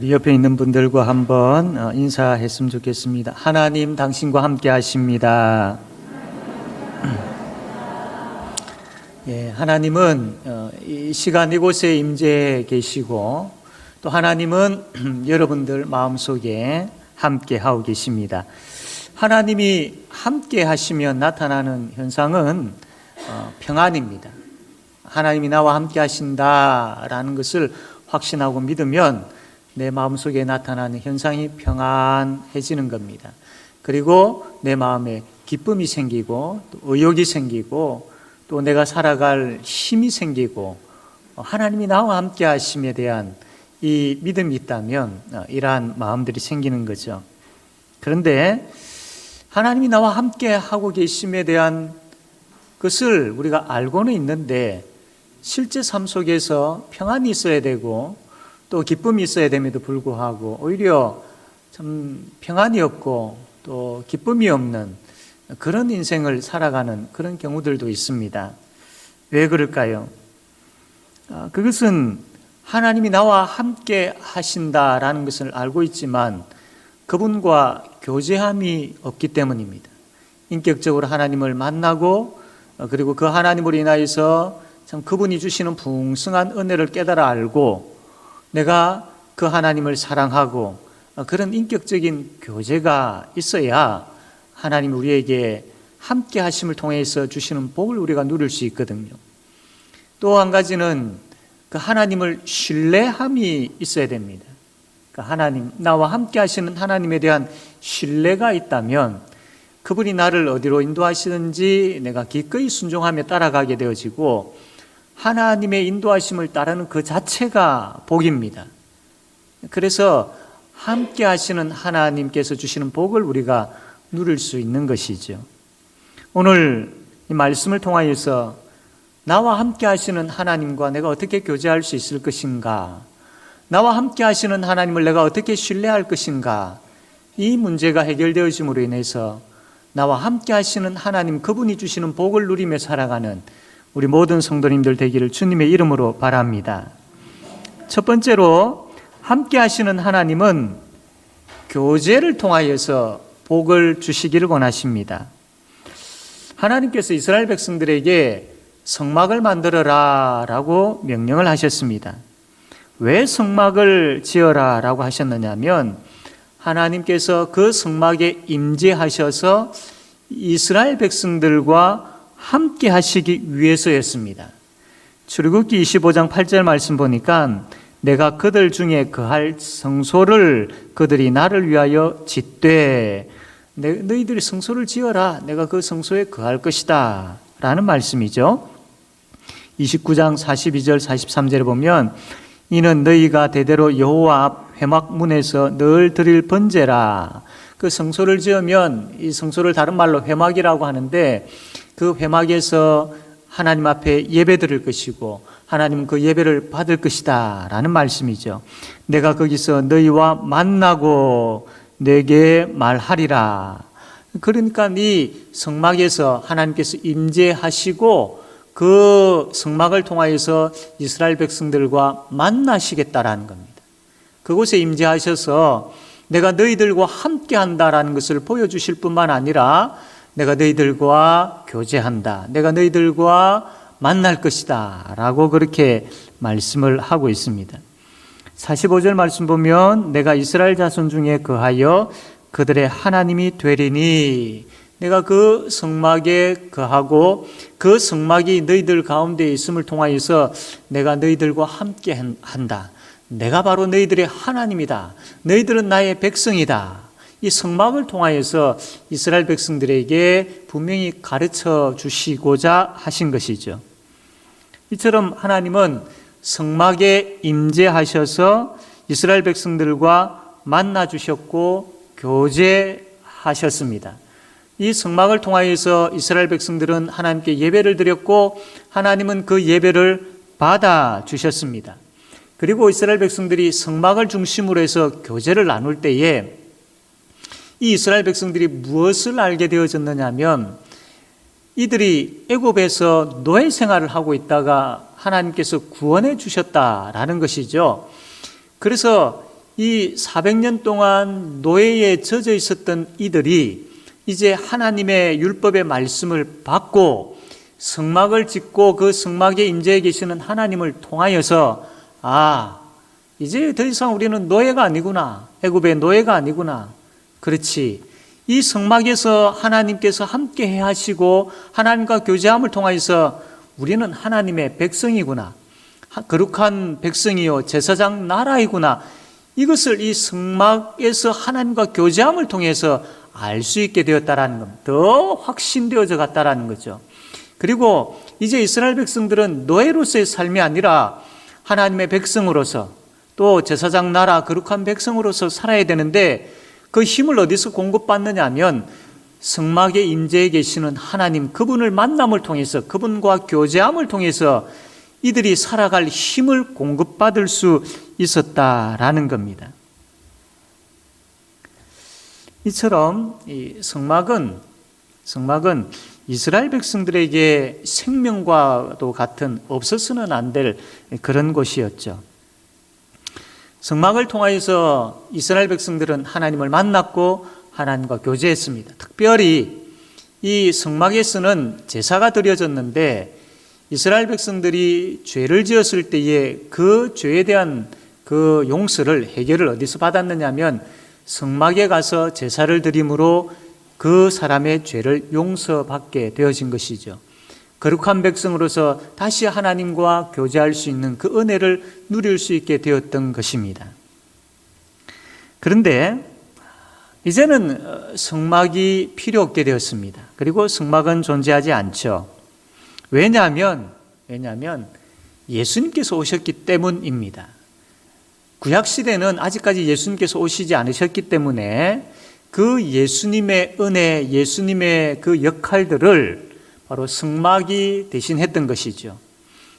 우리 옆에 있는 분들과 한번 인사했으면 좋겠습니다. 하나님 당신과 함께 하십니다. 예, 하나님은 이 시간 이곳에 임재해 계시고 또 하나님은 여러분들 마음속에 함께 하고 계십니다. 하나님이 함께 하시면 나타나는 현상은 평안입니다. 하나님이 나와 함께 하신다라는 것을 확신하고 믿으면 내 마음속에 나타나는 현상이 평안해지는 겁니다. 그리고 내 마음에 기쁨이 생기고 또 의욕이 생기고 또 내가 살아갈 힘이 생기고 하나님이 나와 함께 하심에 대한 이 믿음이 있다면 이러한 마음들이 생기는 거죠. 그런데 하나님이 나와 함께 하고 계심에 대한 것을 우리가 알고는 있는데 실제 삶 속에서 평안이 있어야 되고 또 기쁨이 있어야 됨에도 불구하고 오히려 참 평안이 없고 또 기쁨이 없는 그런 인생을 살아가는 그런 경우들도 있습니다. 왜 그럴까요? 그것은 하나님이 나와 함께 하신다라는 것을 알고 있지만 그분과 교제함이 없기 때문입니다. 인격적으로 하나님을 만나고 그리고 그 하나님으로 인하여서 참 그분이 주시는 풍성한 은혜를 깨달아 알고 내가 그 하나님을 사랑하고 그런 인격적인 교제가 있어야 하나님이 우리에게 함께 하심을 통해서 주시는 복을 우리가 누릴 수 있거든요. 또 한 가지는 그 하나님을 신뢰함이 있어야 됩니다. 그 하나님, 나와 함께 하시는 하나님에 대한 신뢰가 있다면 그분이 나를 어디로 인도하시는지 내가 기꺼이 순종하며 따라가게 되어지고 하나님의 인도하심을 따르는 그 자체가 복입니다. 그래서 함께 하시는 하나님께서 주시는 복을 우리가 누릴 수 있는 것이죠. 오늘 이 말씀을 통하여서 나와 함께 하시는 하나님과 내가 어떻게 교제할 수 있을 것인가, 나와 함께 하시는 하나님을 내가 어떻게 신뢰할 것인가, 이 문제가 해결되어짐으로 인해서 나와 함께 하시는 하나님 그분이 주시는 복을 누리며 살아가는 우리 모든 성도님들 되기를 주님의 이름으로 바랍니다. 첫 번째로 함께 하시는 하나님은 교제를 통하여서 복을 주시기를 원하십니다. 하나님께서 이스라엘 백성들에게 성막을 만들어라 라고 명령을 하셨습니다. 왜 성막을 지어라 라고 하셨느냐면 하나님께서 그 성막에 임재하셔서 이스라엘 백성들과 함께 하시기 위해서였습니다. 출애굽기 25장 8절 말씀 보니까 내가 그들 중에 거할 성소를 그들이 나를 위하여 짓되 너희들이 성소를 지어라 내가 그 성소에 거할 것이다 라는 말씀이죠. 29장 42절 43절에 보면 이는 너희가 대대로 여호와 앞 회막문에서 늘 드릴 번제라. 그 성소를 지으면 이 성소를 다른 말로 회막이라고 하는데 그 회막에서 하나님 앞에 예배 드릴 것이고 하나님은 그 예배를 받을 것이다 라는 말씀이죠. 내가 거기서 너희와 만나고 내게 말하리라. 그러니까 이 성막에서 하나님께서 임재하시고 그 성막을 통하여서 이스라엘 백성들과 만나시겠다라는 겁니다. 그곳에 임재하셔서 내가 너희들과 함께 한다라는 것을 보여주실 뿐만 아니라 내가 너희들과 교제한다. 내가 너희들과 만날 것이다. 라고 그렇게 말씀을 하고 있습니다. 45절 말씀 보면 내가 이스라엘 자손 중에 거하여 그들의 하나님이 되리니 내가 그 성막에 거하고 그 성막이 너희들 가운데 있음을 통하여서 내가 너희들과 함께 한다. 내가 바로 너희들의 하나님이다. 너희들은 나의 백성이다. 이 성막을 통하여서 이스라엘 백성들에게 분명히 가르쳐 주시고자 하신 것이죠. 이처럼 하나님은 성막에 임재하셔서 이스라엘 백성들과 만나 주셨고 교제하셨습니다. 이 성막을 통하여서 이스라엘 백성들은 하나님께 예배를 드렸고 하나님은 그 예배를 받아 주셨습니다. 그리고 이스라엘 백성들이 성막을 중심으로 해서 교제를 나눌 때에 이 이스라엘 백성들이 무엇을 알게 되어졌느냐 하면 이들이 애굽에서 노예 생활을 하고 있다가 하나님께서 구원해 주셨다라는 것이죠. 그래서 이 400년 동안 노예에 젖어 있었던 이들이 이제 하나님의 율법의 말씀을 받고 성막을 짓고 그 성막에 임재해 계시는 하나님을 통하여서 이제 더 이상 우리는 노예가 아니구나. 애굽의 노예가 아니구나. 그렇지. 이 성막에서 하나님께서 함께 하시고 하나님과 교제함을 통하여서 우리는 하나님의 백성이구나. 거룩한 백성이요 제사장 나라이구나. 이것을 이 성막에서 하나님과 교제함을 통해서 알 수 있게 되었다라는 겁니다. 더 확신되어져 갔다라는 거죠. 그리고 이제 이스라엘 백성들은 노예로서의 삶이 아니라 하나님의 백성으로서 또 제사장 나라 거룩한 백성으로서 살아야 되는데 그 힘을 어디서 공급받느냐 하면 성막에 임재해 계시는 하나님 그분을 만남을 통해서 그분과 교제함을 통해서 이들이 살아갈 힘을 공급받을 수 있었다라는 겁니다. 이처럼 이 성막은 이스라엘 백성들에게 생명과도 같은 없어서는 안 될 그런 곳이었죠. 성막을 통하여서 이스라엘 백성들은 하나님을 만났고 하나님과 교제했습니다. 특별히 이 성막에서는 제사가 드려졌는데 이스라엘 백성들이 죄를 지었을 때에 그 죄에 대한 그 용서를 해결을 어디서 받았느냐 하면 성막에 가서 제사를 드림으로 그 사람의 죄를 용서받게 되어진 것이죠. 거룩한 백성으로서 다시 하나님과 교제할 수 있는 그 은혜를 누릴 수 있게 되었던 것입니다. 그런데 이제는 성막이 필요 없게 되었습니다. 그리고 성막은 존재하지 않죠. 왜냐하면 예수님께서 오셨기 때문입니다. 구약시대는 아직까지 예수님께서 오시지 않으셨기 때문에 그 예수님의 은혜, 예수님의 그 역할들을 바로 성막이 대신했던 것이죠.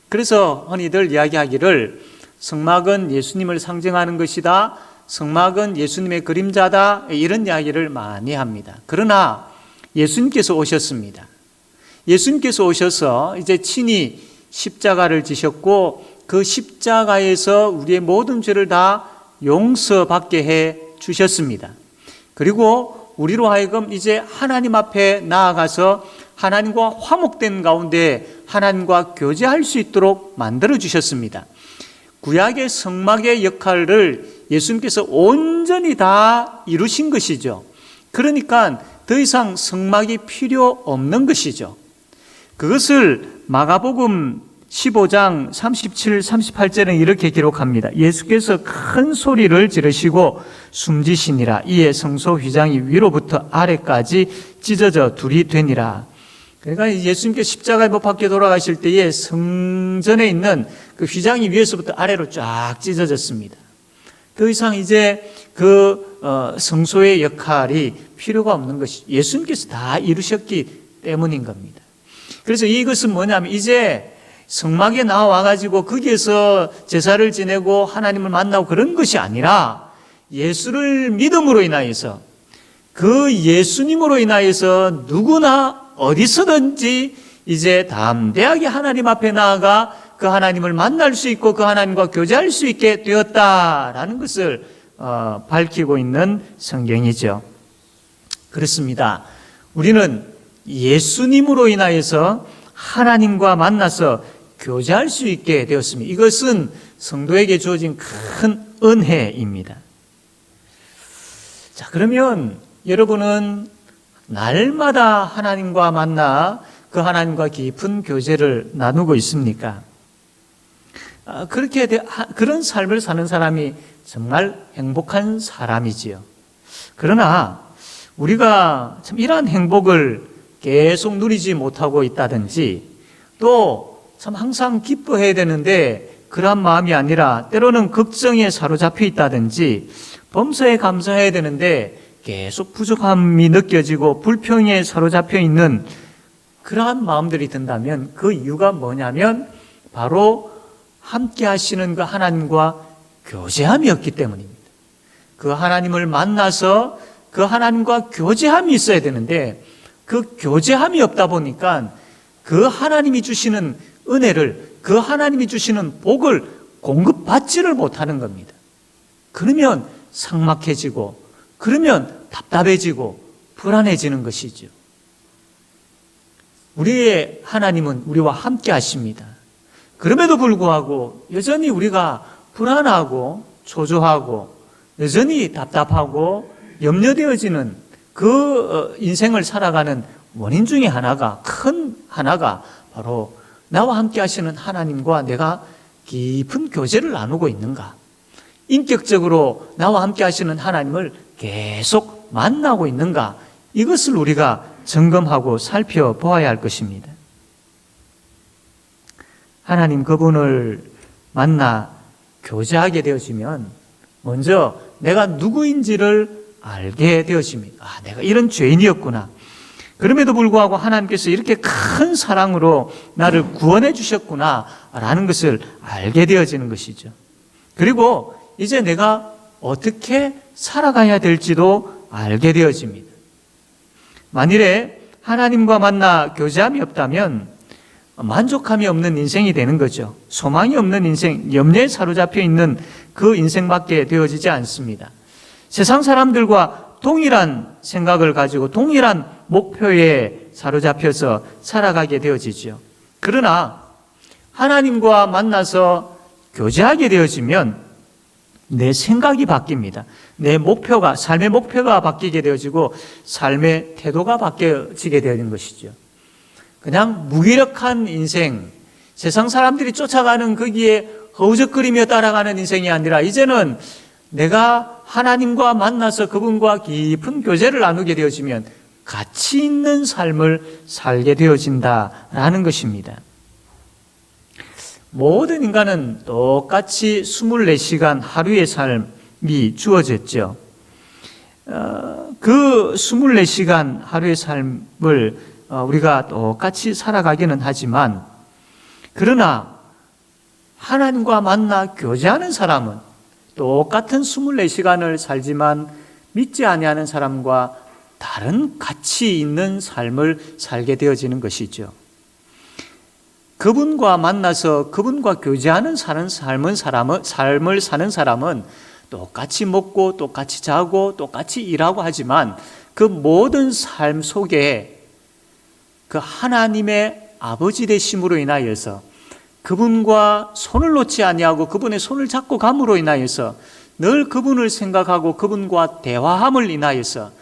그래서 흔히들 이야기하기를 성막은 예수님을 상징하는 것이다, 성막은 예수님의 그림자다, 이런 이야기를 많이 합니다. 그러나 예수님께서 오셨습니다. 예수님께서 오셔서 이제 친히 십자가를 지셨고 그 십자가에서 우리의 모든 죄를 다 용서받게 해 주셨습니다. 그리고 우리로 하여금 이제 하나님 앞에 나아가서 하나님과 화목된 가운데 하나님과 교제할 수 있도록 만들어 주셨습니다. 구약의 성막의 역할을 예수님께서 온전히 다 이루신 것이죠. 그러니까 더 이상 성막이 필요 없는 것이죠. 그것을 마가복음 15장 37, 38절은 이렇게 기록합니다. 예수께서 큰 소리를 지르시고 숨지시니라. 이에 성소 휘장이 위로부터 아래까지 찢어져 둘이 되니라. 그러니까 예수님께서 십자가에 못 박혀 돌아가실 때에 성전에 있는 그 휘장이 위에서부터 아래로 쫙 찢어졌습니다. 더 이상 이제 그 성소의 역할이 필요가 없는 것이 예수님께서 다 이루셨기 때문인 겁니다. 그래서 이것은 뭐냐면 이제 성막에 나와가지고 거기에서 제사를 지내고 하나님을 만나고 그런 것이 아니라 예수를 믿음으로 인하여서 그 예수님으로 인하여서 누구나 어디서든지 이제 담대하게 하나님 앞에 나아가 그 하나님을 만날 수 있고 그 하나님과 교제할 수 있게 되었다라는 것을 밝히고 있는 성경이죠. 그렇습니다. 우리는 예수님으로 인하여서 하나님과 만나서 교제할 수 있게 되었습니다. 이것은 성도에게 주어진 큰 은혜입니다. 자, 그러면 여러분은 날마다 하나님과 만나 그 하나님과 깊은 교제를 나누고 있습니까? 그런 삶을 사는 사람이 정말 행복한 사람이지요. 그러나 우리가 참 이러한 행복을 계속 누리지 못하고 있다든지 또 참 항상 기뻐해야 되는데 그런 마음이 아니라 때로는 걱정에 사로잡혀 있다든지 범사에 감사해야 되는데 계속 부족함이 느껴지고 불평에 사로잡혀 있는 그러한 마음들이 든다면 그 이유가 뭐냐면 바로 함께 하시는 그 하나님과 교제함이 없기 때문입니다. 그 하나님을 만나서 그 하나님과 교제함이 있어야 되는데 그 교제함이 없다 보니까 그 하나님이 주시는 은혜를, 그 하나님이 주시는 복을 공급받지를 못하는 겁니다. 그러면 삭막해지고, 그러면 답답해지고 불안해지는 것이죠. 우리의 하나님은 우리와 함께 하십니다. 그럼에도 불구하고 여전히 우리가 불안하고 초조하고 여전히 답답하고 염려되어지는 그 인생을 살아가는 원인 중에 하나가, 큰 하나가 바로 나와 함께 하시는 하나님과 내가 깊은 교제를 나누고 있는가, 인격적으로 나와 함께 하시는 하나님을 계속 만나고 있는가, 이것을 우리가 점검하고 살펴보아야 할 것입니다. 하나님 그분을 만나 교제하게 되어지면 먼저 내가 누구인지를 알게 되어집니다. 내가 이런 죄인이었구나. 그럼에도 불구하고 하나님께서 이렇게 큰 사랑으로 나를 구원해 주셨구나 라는 것을 알게 되어지는 것이죠. 그리고 이제 내가 어떻게 살아가야 될지도 알게 되어집니다. 만일에 하나님과 만나 교제함이 없다면 만족함이 없는 인생이 되는 거죠. 소망이 없는 인생, 염려에 사로잡혀 있는 그 인생밖에 되어지지 않습니다. 세상 사람들과 동일한 생각을 가지고 동일한 목표에 사로잡혀서 살아가게 되어지죠. 그러나 하나님과 만나서 교제하게 되어지면 내 생각이 바뀝니다. 내 목표가, 삶의 목표가 바뀌게 되어지고 삶의 태도가 바뀌어지게 되는 것이죠. 그냥 무기력한 인생, 세상 사람들이 쫓아가는 거기에 허우적거리며 따라가는 인생이 아니라 이제는 내가 하나님과 만나서 그분과 깊은 교제를 나누게 되어지면 가치 있는 삶을 살게 되어진다라는 것입니다. 모든 인간은 똑같이 24시간 하루의 삶이 주어졌죠. 그 24시간 하루의 삶을 우리가 똑같이 살아가기는 하지만, 그러나 하나님과 만나 교제하는 사람은 똑같은 24시간을 살지만 믿지 아니하는 사람과 다른 가치 있는 삶을 살게 되어지는 것이죠. 그분과 만나서 그분과 교제하는 삶을 사는 사람은 똑같이 먹고 똑같이 자고 똑같이 일하고 하지만 그 모든 삶 속에 그 하나님의 아버지 되심으로 인하여서 그분과 손을 놓지 아니하고 그분의 손을 잡고 감으로 인하여서 늘 그분을 생각하고 그분과 대화함을 인하여서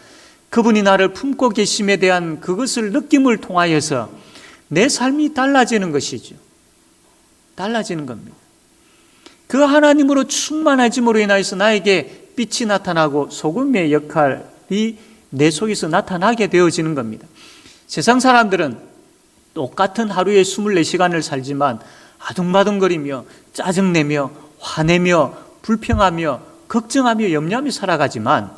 그분이 나를 품고 계심에 대한 그것을 느낌을 통하여서 내 삶이 달라지는 것이죠. 달라지는 겁니다. 그 하나님으로 충만해짐으로 인하여서 나에게 빛이 나타나고 소금의 역할이 내 속에서 나타나게 되어지는 겁니다. 세상 사람들은 똑같은 하루에 24시간을 살지만 아둥바둥거리며 짜증내며 화내며 불평하며 걱정하며 염려하며 살아가지만,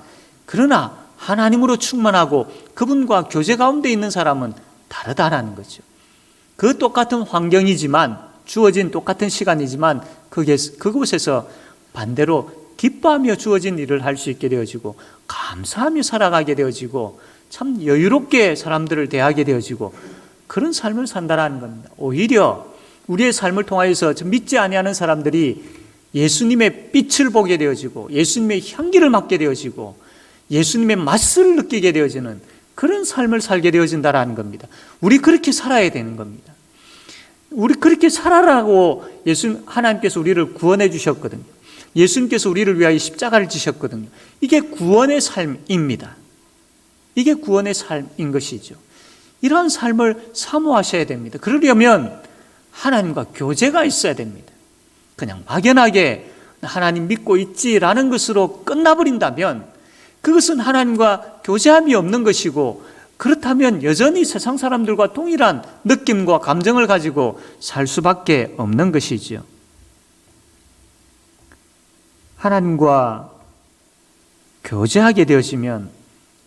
그러나 하나님으로 충만하고 그분과 교제 가운데 있는 사람은 다르다라는 거죠. 그 똑같은 환경이지만, 주어진 똑같은 시간이지만 그곳에서 반대로 기뻐하며 주어진 일을 할 수 있게 되어지고 감사하며 살아가게 되어지고 참 여유롭게 사람들을 대하게 되어지고 그런 삶을 산다라는 겁니다. 오히려 우리의 삶을 통하여서 믿지 아니하는 사람들이 예수님의 빛을 보게 되어지고 예수님의 향기를 맡게 되어지고 예수님의 맛을 느끼게 되어지는 그런 삶을 살게 되어진다라는 겁니다. 우리 그렇게 살아야 되는 겁니다. 우리 그렇게 살아라고 하나님께서 우리를 구원해 주셨거든요. 예수님께서 우리를 위하여 십자가를 지셨거든요. 이게 구원의 삶입니다. 이게 구원의 삶인 것이죠. 이러한 삶을 사모하셔야 됩니다. 그러려면 하나님과 교제가 있어야 됩니다. 그냥 막연하게 하나님 믿고 있지라는 것으로 끝나버린다면 그것은 하나님과 교제함이 없는 것이고, 그렇다면 여전히 세상 사람들과 동일한 느낌과 감정을 가지고 살 수밖에 없는 것이지요. 하나님과 교제하게 되어지면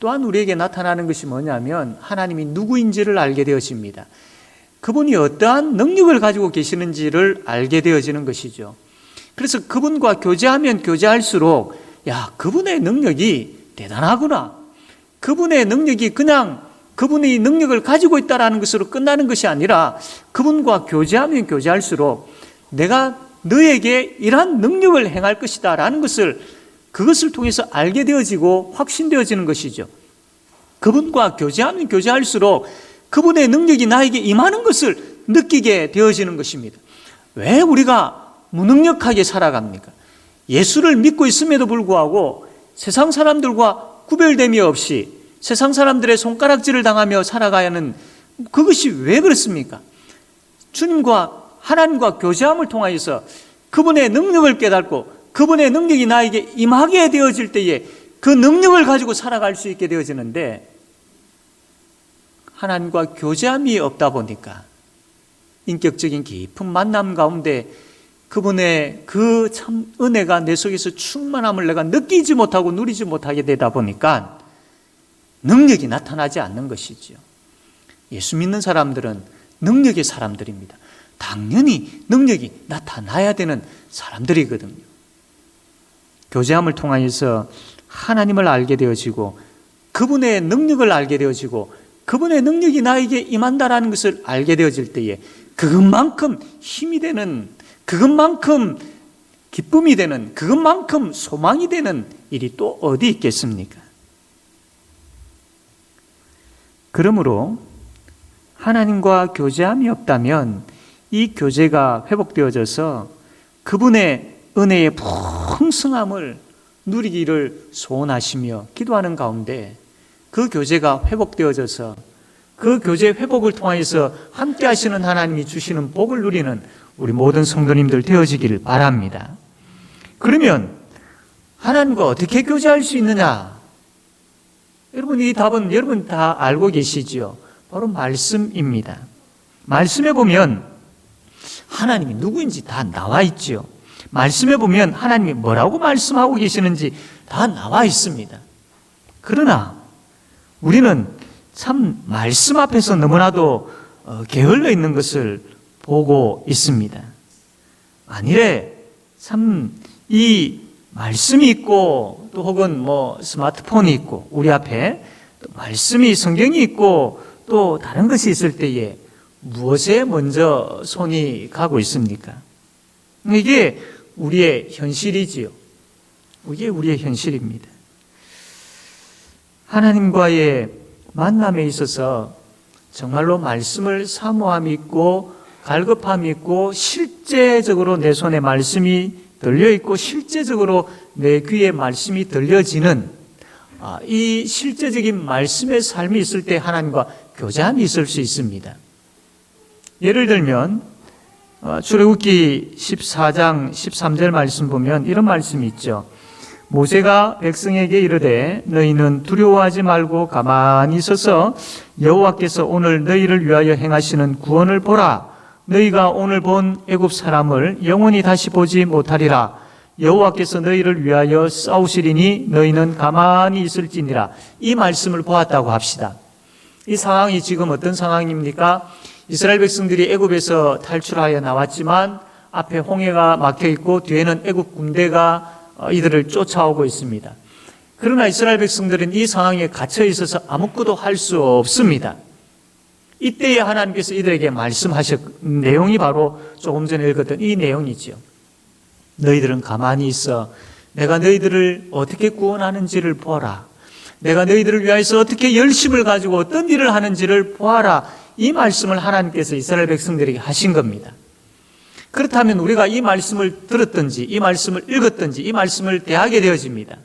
또한 우리에게 나타나는 것이 뭐냐면 하나님이 누구인지를 알게 되어집니다. 그분이 어떠한 능력을 가지고 계시는지를 알게 되어지는 것이죠. 그래서 그분과 교제하면 교제할수록 그분의 능력이 대단하구나, 그분의 능력이 그냥 그분의 능력을 가지고 있다는 것으로 끝나는 것이 아니라 그분과 교제하면 교제할수록 내가 너에게 이러한 능력을 행할 것이다 라는 것을 그것을 통해서 알게 되어지고 확신되어지는 것이죠. 그분과 교제하면 교제할수록 그분의 능력이 나에게 임하는 것을 느끼게 되어지는 것입니다. 왜 우리가 무능력하게 살아갑니까? 예수를 믿고 있음에도 불구하고 세상 사람들과 구별됨이 없이 세상 사람들의 손가락질을 당하며 살아가야 하는, 그것이 왜 그렇습니까? 주님과 하나님과 교제함을 통하여서 그분의 능력을 깨닫고 그분의 능력이 나에게 임하게 되어질 때에 그 능력을 가지고 살아갈 수 있게 되어지는데, 하나님과 교제함이 없다 보니까 인격적인 깊은 만남 가운데 그분의 그 참 은혜가 내 속에서 충만함을 내가 느끼지 못하고 누리지 못하게 되다 보니까 능력이 나타나지 않는 것이죠. 예수 믿는 사람들은 능력의 사람들입니다. 당연히 능력이 나타나야 되는 사람들이거든요. 교제함을 통하여서 하나님을 알게 되어지고 그분의 능력을 알게 되어지고 그분의 능력이 나에게 임한다라는 것을 알게 되어질 때에 그것만큼 힘이 되는, 그것만큼 기쁨이 되는, 그것만큼 소망이 되는 일이 또 어디 있겠습니까? 그러므로 하나님과 교제함이 없다면 이 교제가 회복되어져서 그분의 은혜의 풍성함을 누리기를 소원하시며 기도하는 가운데 그 교제가 회복되어져서 그 교제 회복을 통하여서 함께 하시는 하나님이 주시는 복을 누리는 우리 모든 성도님들 되어지기를 바랍니다. 그러면 하나님과 어떻게 교제할 수 있느냐? 여러분, 이 답은 여러분 다 알고 계시지요. 바로 말씀입니다. 말씀에 보면 하나님이 누구인지 다 나와 있지요. 말씀에 보면 하나님이 뭐라고 말씀하고 계시는지 다 나와 있습니다. 그러나 우리는 참 말씀 앞에서 너무나도 게을러 있는 것을 보고 있습니다. 만일에 참 이 말씀이 있고 또 혹은 뭐 스마트폰이 있고 우리 앞에 또 말씀이, 성경이 있고 또 다른 것이 있을 때에 무엇에 먼저 손이 가고 있습니까? 이게 우리의 현실이지요. 이게 우리의 현실입니다. 하나님과의 만남에 있어서 정말로 말씀을 사모함이 있고 갈급함이 있고 실제적으로 내 손에 말씀이 들려있고 실제적으로 내 귀에 말씀이 들려지는 이 실제적인 말씀의 삶이 있을 때 하나님과 교제함이 있을 수 있습니다. 예를 들면 출애굽기 14장 13절 말씀 보면 이런 말씀이 있죠. 모세가 백성에게 이르되 너희는 두려워하지 말고 가만히 있어서 여호와께서 오늘 너희를 위하여 행하시는 구원을 보라. 너희가 오늘 본 애굽 사람을 영원히 다시 보지 못하리라. 여호와께서 너희를 위하여 싸우시리니 너희는 가만히 있을지니라. 이 말씀을 보았다고 합시다. 이 상황이 지금 어떤 상황입니까? 이스라엘 백성들이 애굽에서 탈출하여 나왔지만 앞에 홍해가 막혀 있고 뒤에는 애굽 군대가 이들을 쫓아오고 있습니다. 그러나 이스라엘 백성들은 이 상황에 갇혀 있어서 아무것도 할 수 없습니다. 이때에 하나님께서 이들에게 말씀하신 내용이 바로 조금 전에 읽었던 이 내용이죠. 너희들은 가만히 있어 내가 너희들을 어떻게 구원하는지를 보아라. 내가 너희들을 위하여서 어떻게 열심을 가지고 어떤 일을 하는지를 보아라. 이 말씀을 하나님께서 이스라엘 백성들에게 하신 겁니다. 그렇다면 우리가 이 말씀을 들었든지 이 말씀을 읽었든지 이 말씀을 대하게 되어집니다.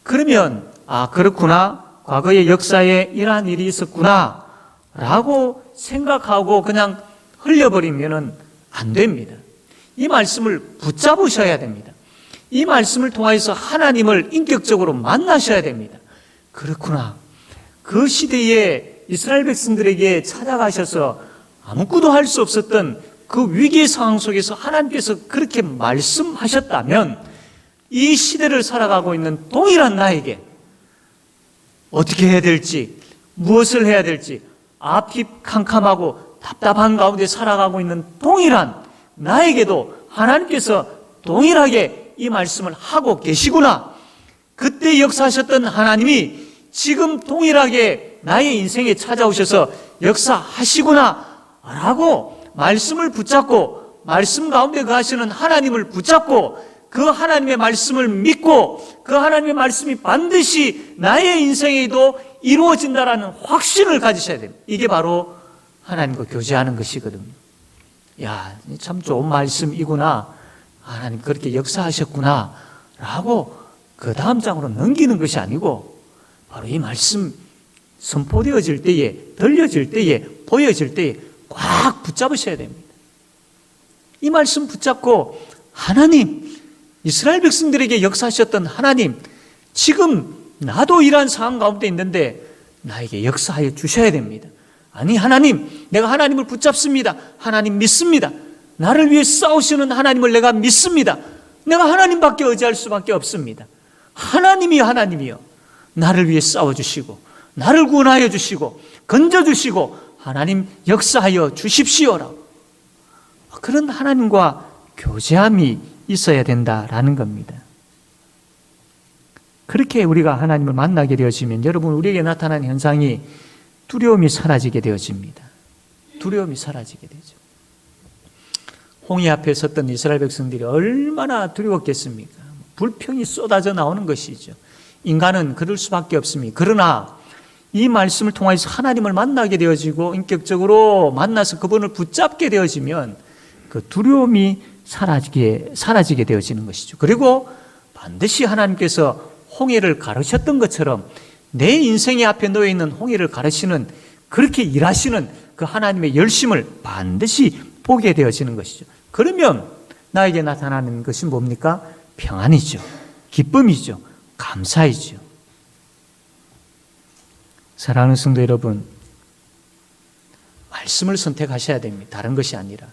그러면 그렇구나, 과거의 역사에 이러한 일이 있었구나 라고 생각하고 그냥 흘려버리면 안 됩니다. 이 말씀을 붙잡으셔야 됩니다. 이 말씀을 통해서 하나님을 인격적으로 만나셔야 됩니다. 그렇구나, 그 시대에 이스라엘 백성들에게 찾아가셔서 아무것도 할 수 없었던 그 위기의 상황 속에서 하나님께서 그렇게 말씀하셨다면 이 시대를 살아가고 있는 동일한 나에게 어떻게 해야 될지, 무엇을 해야 될지 앞이 캄캄하고 답답한 가운데 살아가고 있는 동일한 나에게도 하나님께서 동일하게 이 말씀을 하고 계시구나. 그때 역사하셨던 하나님이 지금 동일하게 나의 인생에 찾아오셔서 역사하시구나 라고 말씀을 붙잡고 말씀 가운데 거하시는 하나님을 붙잡고 그 하나님의 말씀을 믿고 그 하나님의 말씀이 반드시 나의 인생에도 이루어진다라는 확신을 가지셔야 됩니다. 이게 바로 하나님과 교제하는 것이거든요. 야, 참 좋은 말씀이구나. 하나님 그렇게 역사하셨구나. 라고 그 다음 장으로 넘기는 것이 아니고 바로 이 말씀 선포되어질 때에, 들려질 때에, 보여질 때에 꽉 붙잡으셔야 됩니다. 이 말씀 붙잡고 하나님, 이스라엘 백성들에게 역사하셨던 하나님, 지금 나도 이러한 상황 가운데 있는데 나에게 역사하여 주셔야 됩니다. 아니 하나님, 내가 하나님을 붙잡습니다. 하나님 믿습니다. 나를 위해 싸우시는 하나님을 내가 믿습니다. 내가 하나님밖에 의지할 수밖에 없습니다. 하나님이 하나님이요, 나를 위해 싸워주시고 나를 구원하여 주시고 건져주시고 하나님 역사하여 주십시오라고, 그런 하나님과 교제함이 있어야 된다라는 겁니다. 그렇게 우리가 하나님을 만나게 되어지면 여러분, 우리에게 나타나는 현상이 두려움이 사라지게 되어집니다. 두려움이 사라지게 되죠. 홍해 앞에 섰던 이스라엘 백성들이 얼마나 두려웠겠습니까? 불평이 쏟아져 나오는 것이죠. 인간은 그럴 수밖에 없습니다. 그러나 이 말씀을 통해서 하나님을 만나게 되어지고 인격적으로 만나서 그분을 붙잡게 되어지면 그 두려움이 사라지게 되어지는 것이죠. 그리고 반드시 하나님께서 홍해를 가르셨던 것처럼 내 인생의 앞에 놓여 있는 홍해를 가르시는, 그렇게 일하시는 그 하나님의 열심을 반드시 보게 되어지는 것이죠. 그러면 나에게 나타나는 것이 뭡니까? 평안이죠. 기쁨이죠. 감사이죠. 사랑하는 성도 여러분, 말씀을 선택하셔야 됩니다. 다른 것이 아니라.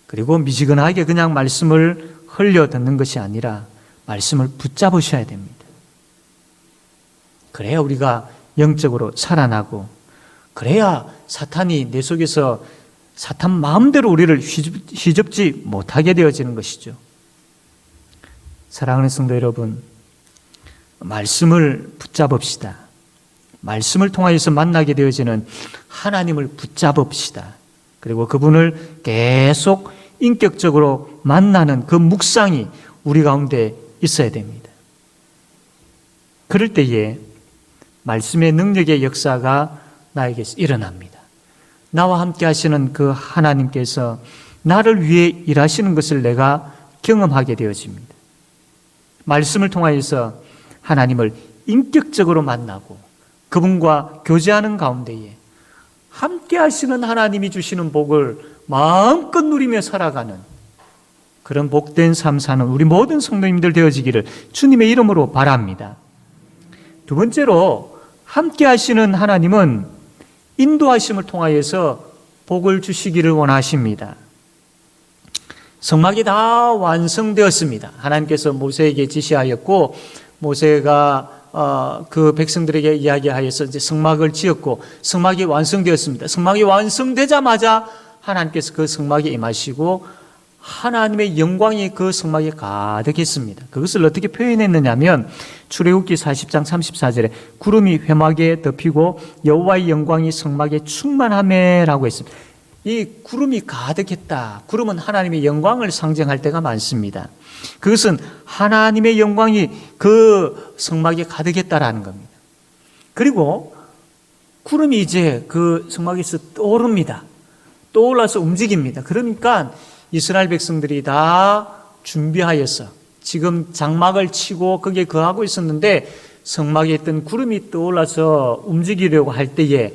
그리고 미지근하게 그냥 말씀을 흘려 듣는 것이 아니라 말씀을 붙잡으셔야 됩니다. 그래야 우리가 영적으로 살아나고, 그래야 사탄이 내 속에서 사탄 마음대로 우리를 휘젓지 못하게 되어지는 것이죠. 사랑하는 성도 여러분, 말씀을 붙잡읍시다. 말씀을 통하여서 만나게 되어지는 하나님을 붙잡읍시다. 그리고 그분을 계속 인격적으로 만나는 그 묵상이 우리 가운데 있어야 됩니다. 그럴 때에 말씀의 능력의 역사가 나에게서 일어납니다. 나와 함께 하시는 그 하나님께서 나를 위해 일하시는 것을 내가 경험하게 되어집니다. 말씀을 통하여서 하나님을 인격적으로 만나고 그분과 교제하는 가운데에 함께 하시는 하나님이 주시는 복을 마음껏 누리며 살아가는 그런 복된 삶 사는 우리 모든 성도님들 되어지기를 주님의 이름으로 바랍니다. 두 번째로, 함께 하시는 하나님은 인도하심을 통하여서 복을 주시기를 원하십니다. 성막이 다 완성되었습니다. 하나님께서 모세에게 지시하였고, 모세가 그 백성들에게 이야기하여서 이제 성막을 지었고, 성막이 완성되었습니다. 성막이 완성되자마자 하나님께서 그 성막에 임하시고 하나님의 영광이 그 성막에 가득했습니다. 그것을 어떻게 표현했느냐면 출애굽기 40장 34절에 구름이 회막에 덮이고 여호와의 영광이 성막에 충만하매라고 했습니다. 이 구름이 가득했다. 구름은 하나님의 영광을 상징할 때가 많습니다. 그것은 하나님의 영광이 그 성막에 가득했다라는 겁니다. 그리고 구름이 이제 그 성막에서 떠오릅니다. 떠올라서 움직입니다. 그러니까 이스라엘 백성들이 다 준비하여서 지금 장막을 치고 거기에 거하고 있었는데 성막에 있던 구름이 떠올라서 움직이려고 할 때에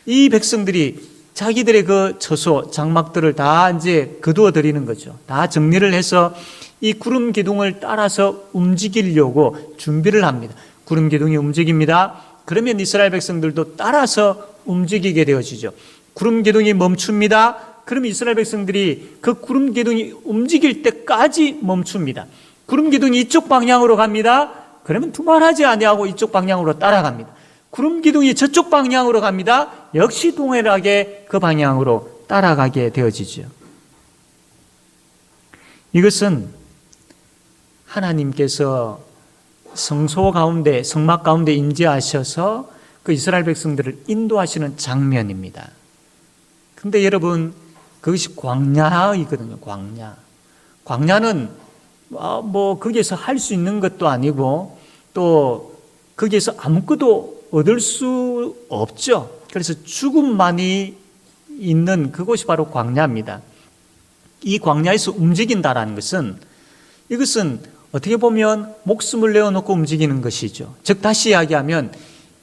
이 백성들이 자기들의 그 처소, 장막들을 다 이제 거두어 드리는 거죠. 다 정리를 해서 이 구름 기둥을 따라서 움직이려고 준비를 합니다. 구름 기둥이 움직입니다. 그러면 이스라엘 백성들도 따라서 움직이게 되어지죠. 구름 기둥이 멈춥니다. 그러면 이스라엘 백성들이 그 구름 기둥이 움직일 때까지 멈춥니다. 구름 기둥이 이쪽 방향으로 갑니다. 그러면 두말하지 아니하고 이쪽 방향으로 따라갑니다. 구름 기둥이 저쪽 방향으로 갑니다. 역시 동일하게 그 방향으로 따라가게 되어지죠. 이것은 하나님께서 성소 가운데, 성막 가운데 임재하셔서 그 이스라엘 백성들을 인도하시는 장면입니다. 근데 여러분, 그것이 광야이거든요. 광야. 광야는 뭐 거기에서 할 수 있는 것도 아니고 또 거기에서 아무것도 얻을 수 없죠. 그래서 죽음만이 있는 그곳이 바로 광야입니다. 이 광야에서 움직인다라는 것은, 이것은 어떻게 보면 목숨을 내어놓고 움직이는 것이죠. 즉 다시 이야기하면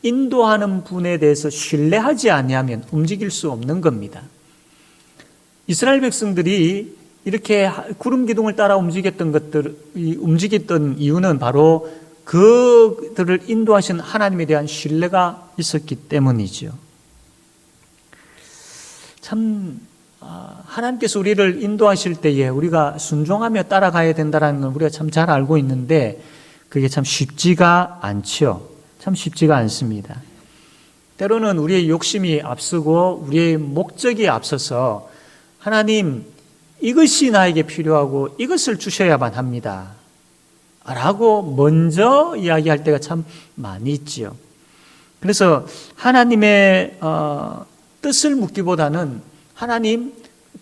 인도하는 분에 대해서 신뢰하지 아니하면 움직일 수 없는 겁니다. 이스라엘 백성들이 이렇게 구름 기둥을 따라 움직였던 이유는 바로 그들을 인도하신 하나님에 대한 신뢰가 있었기 때문이죠. 참 하나님께서 우리를 인도하실 때에 우리가 순종하며 따라가야 된다는 걸 우리가 참 잘 알고 있는데 그게 참 쉽지가 않죠. 참 쉽지가 않습니다. 때로는 우리의 욕심이 앞서고 우리의 목적이 앞서서 하나님, 이것이 나에게 필요하고 이것을 주셔야만 합니다 라고 먼저 이야기할 때가 참 많이 있지요. 그래서 하나님의 뜻을 묻기보다는 하나님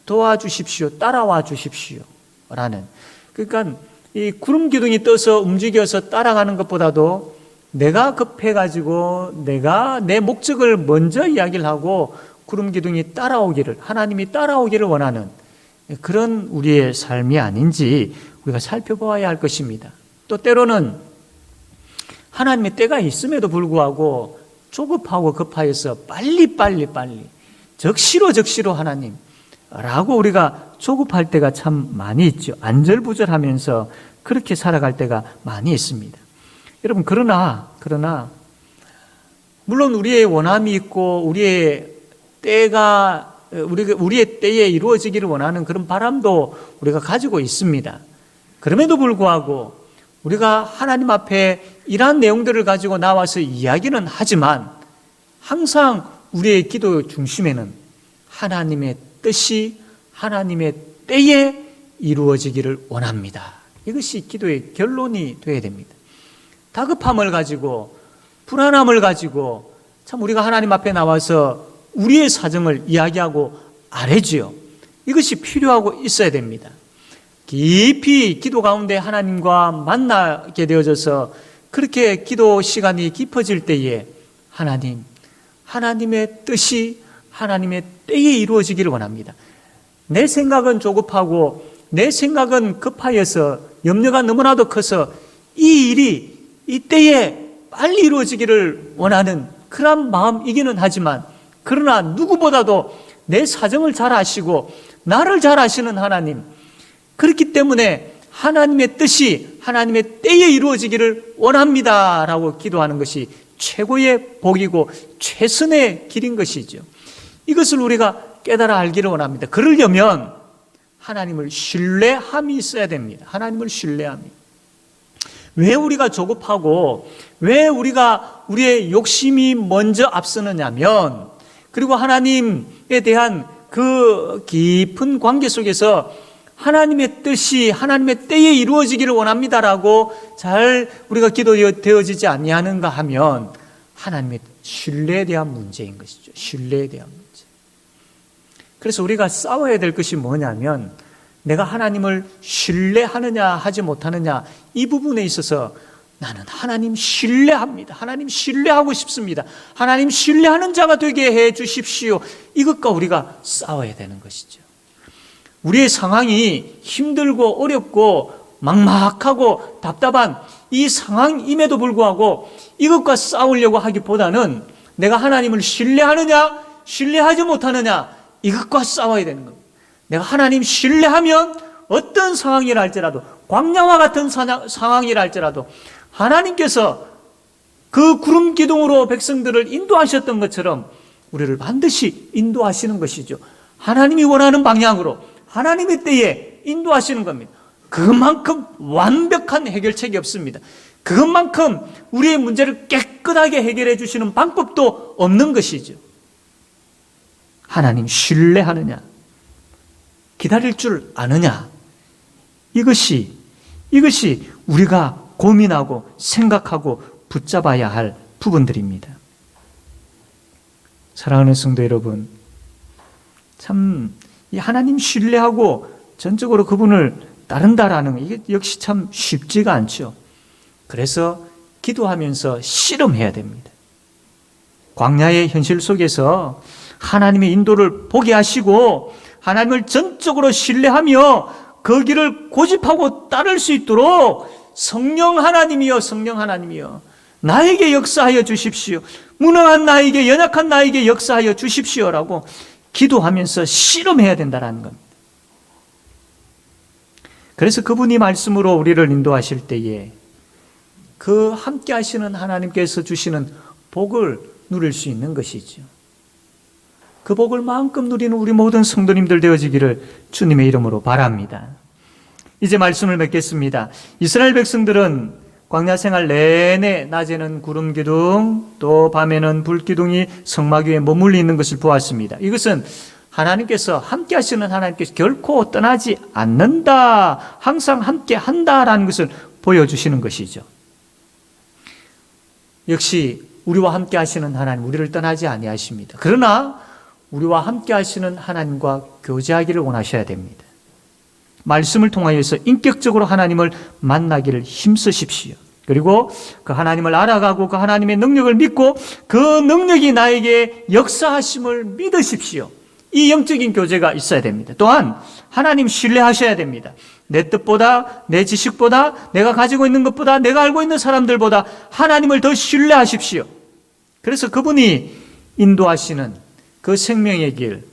도와주십시오, 따라와 주십시오 라는, 그러니까 이 구름 기둥이 떠서 움직여서 따라가는 것보다도 내가 급해가지고 내가 내 목적을 먼저 이야기를 하고 구름 기둥이 따라오기를, 하나님이 따라오기를 원하는 그런 우리의 삶이 아닌지 우리가 살펴보아야 할 것입니다. 또 때로는 하나님의 때가 있음에도 불구하고 조급하고 급하여서 빨리 적시로 하나님 라고 우리가 조급할 때가 참 많이 있죠. 안절부절하면서 그렇게 살아갈 때가 많이 있습니다. 여러분, 그러나 물론 우리의 원함이 있고 우리의 때가 우리의 때에 이루어지기를 원하는 그런 바람도 우리가 가지고 있습니다. 그럼에도 불구하고 우리가 하나님 앞에 이러한 내용들을 가지고 나와서 이야기는 하지만 항상 우리의 기도 중심에는 하나님의 뜻이 하나님의 때에 이루어지기를 원합니다. 이것이 기도의 결론이 되어야 됩니다. 다급함을 가지고 불안함을 가지고 참 우리가 하나님 앞에 나와서 우리의 사정을 이야기하고 아뢰지요. 이것이 필요하고 있어야 됩니다. 깊이 기도 가운데 하나님과 만나게 되어져서 그렇게 기도 시간이 깊어질 때에 하나님의 뜻이 하나님의 때에 이루어지기를 원합니다. 내 생각은 조급하고 내 생각은 급하여서 염려가 너무나도 커서 이 일이 이 때에 빨리 이루어지기를 원하는 그런 마음이기는 하지만, 그러나 누구보다도 내 사정을 잘 아시고 나를 잘 아시는 하나님, 그렇기 때문에 하나님의 뜻이 하나님의 때에 이루어지기를 원합니다 라고 기도하는 것이 최고의 복이고 최선의 길인 것이죠. 이것을 우리가 깨달아 알기를 원합니다. 그러려면 하나님을 신뢰함이 있어야 됩니다. 하나님을 신뢰함이. 왜 우리가 조급하고 왜 우리의 욕심이 먼저 앞서느냐면, 그리고 하나님에 대한 그 깊은 관계 속에서 하나님의 뜻이 하나님의 때에 이루어지기를 원합니다라고 잘 우리가 기도되어지지 아니하는가 하면 하나님의 신뢰에 대한 문제인 것이죠. 신뢰에 대한 문제. 그래서 우리가 싸워야 될 것이 뭐냐면, 내가 하나님을 신뢰하느냐 하지 못하느냐, 이 부분에 있어서 나는 하나님 신뢰합니다. 하나님 신뢰하고 싶습니다. 하나님 신뢰하는 자가 되게 해 주십시오. 이것과 우리가 싸워야 되는 것이죠. 우리의 상황이 힘들고 어렵고 막막하고 답답한 이 상황임에도 불구하고 이것과 싸우려고 하기보다는 내가 하나님을 신뢰하느냐 신뢰하지 못하느냐, 이것과 싸워야 되는 겁니다. 내가 하나님 신뢰하면 어떤 상황이라 할지라도, 광야와 같은 상황이라 할지라도 하나님께서 그 구름 기둥으로 백성들을 인도하셨던 것처럼 우리를 반드시 인도하시는 것이죠. 하나님이 원하는 방향으로 하나님의 때에 인도하시는 겁니다. 그것만큼 완벽한 해결책이 없습니다. 그것만큼 우리의 문제를 깨끗하게 해결해 주시는 방법도 없는 것이죠. 하나님 신뢰하느냐, 기다릴 줄 아느냐, 이것이 우리가 고민하고 생각하고 붙잡아야 할 부분들입니다. 사랑하는 성도 여러분, 참 이 하나님 신뢰하고 전적으로 그분을 따른다라는 거, 이게 역시 참 쉽지가 않죠. 그래서 기도하면서 씨름해야 됩니다. 광야의 현실 속에서 하나님의 인도를 보게 하시고 하나님을 전적으로 신뢰하며 그 길을 고집하고 따를 수 있도록 성령 하나님이여, 성령 하나님이여, 나에게 역사하여 주십시오. 무능한 나에게, 연약한 나에게 역사하여 주십시오라고 기도하면서 씨름해야 된다는 겁니다. 그래서 그분이 말씀으로 우리를 인도하실 때에 그 함께 하시는 하나님께서 주시는 복을 누릴 수 있는 것이죠. 그 복을 마음껏 누리는 우리 모든 성도님들 되어지기를 주님의 이름으로 바랍니다. 이제 말씀을 맺겠습니다. 이스라엘 백성들은 광야 생활 내내 낮에는 구름 기둥, 또 밤에는 불 기둥이 성막 위에 머물러 있는 것을 보았습니다. 이것은 하나님께서 함께 하시는 하나님께서 결코 떠나지 않는다, 항상 함께 한다라는 것을 보여주시는 것이죠. 역시 우리와 함께 하시는 하나님, 우리를 떠나지 아니하십니다. 그러나 우리와 함께 하시는 하나님과 교제하기를 원하셔야 됩니다. 말씀을 통하여서 인격적으로 하나님을 만나기를 힘쓰십시오. 그리고 그 하나님을 알아가고 그 하나님의 능력을 믿고 그 능력이 나에게 역사하심을 믿으십시오. 이 영적인 교제가 있어야 됩니다. 또한 하나님 신뢰하셔야 됩니다. 내 뜻보다, 내 지식보다, 내가 가지고 있는 것보다, 내가 알고 있는 사람들보다 하나님을 더 신뢰하십시오. 그래서 그분이 인도하시는 그 생명의 길,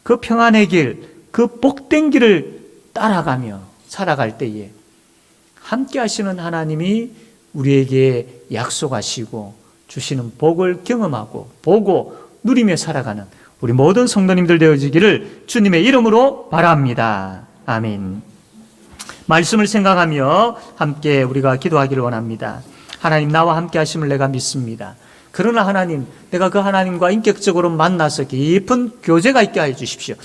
그 평안의 길, 그 복된 길을 따라가며 살아갈 때에 함께 하시는 하나님이 우리에게 약속하시고 주시는 복을 경험하고 보고 누리며 살아가는 우리 모든 성도님들 되어지기를 주님의 이름으로 바랍니다. 아멘. 말씀을 생각하며 함께 우리가 기도하기를 원합니다. 하나님, 나와 함께 하심을 내가 믿습니다. 그러나 하나님, 내가 그 하나님과 인격적으로 만나서 깊은 교제가 있게 하여 주십시오.